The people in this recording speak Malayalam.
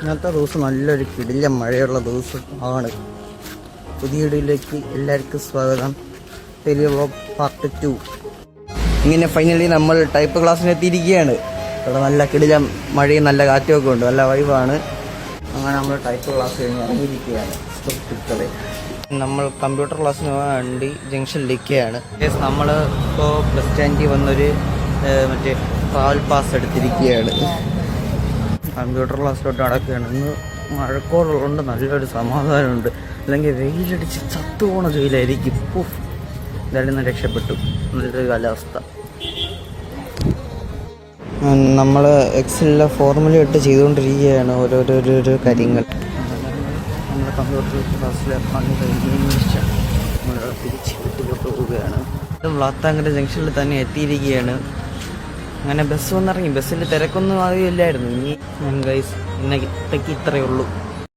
ഇന്നത്തെ ദിവസം നല്ലൊരു കിടിലം മഴയുള്ള ദിവസം ആണ്. പുതിയ വീഡിയോയിലേക്ക് എല്ലാവർക്കും സ്വാഗതം. Periya vlog part 2. ഇങ്ങനെ ഫൈനലി നമ്മൾ ടൈപ്പ് ക്ലാസ്സിന് എത്തിയിരിക്കുകയാണ്. ഇവിടെ നല്ല കിടിലം മഴയും നല്ല കാറ്റുമൊക്കെ ഉണ്ട്, നല്ല വൈബാണ്. അങ്ങനെ നമ്മൾ ടൈപ്പ് ക്ലാസ് കഴിഞ്ഞ് ഇറങ്ങിയിരിക്കുകയാണ്. നമ്മൾ കമ്പ്യൂട്ടർ ക്ലാസ്സിന് പോകാൻ വേണ്ടി ജംഗ്ഷനിലിരിക്കുകയാണ്. നമ്മൾ ഇപ്പോൾ ബസ് സ്റ്റാൻഡിൽ വന്നൊരു മറ്റേ ട്രാവൽ പാസ് എടുത്തിരിക്കുകയാണ്. കമ്പ്യൂട്ടർ ക്ലാസ്സിലോട്ട് നടക്കുകയാണ്. ഇന്ന് മഴക്കോളുള്ളതുകൊണ്ട് നല്ലൊരു സമാധാനമുണ്ട്, അല്ലെങ്കിൽ വെയിലടിച്ച് ചത്തുപോണ വെയിലായിരിക്കും. എന്തായാലും ഇന്ന് രക്ഷപ്പെട്ടു, നല്ലൊരു കാലാവസ്ഥ. നമ്മൾ എക്സലിലെ ഫോർമുല ഇട്ട് ചെയ്തുകൊണ്ടിരിക്കുകയാണ് ഓരോരോ കാര്യങ്ങൾ. നമ്മുടെ കമ്പ്യൂട്ടർ ക്ലാസ്സിലെ പണി കഴിഞ്ഞതിന് ശേഷം നമ്മൾ തിരിച്ച് വീട്ടിലോട്ട് പോവുകയാണ്. വ്ളാത്താങ്കര ജംഗ്ഷനിൽ തന്നെ എത്തിയിരിക്കുകയാണ്. അങ്ങനെ ബസ് വന്നിറങ്ങി. ബസ്സിൽ തിരക്കൊന്നും ആദ്യമില്ലായിരുന്നു. ഇനി ഗൈസ് ഇന്നത്തേക്ക് ഇത്രയേ ഉള്ളൂ.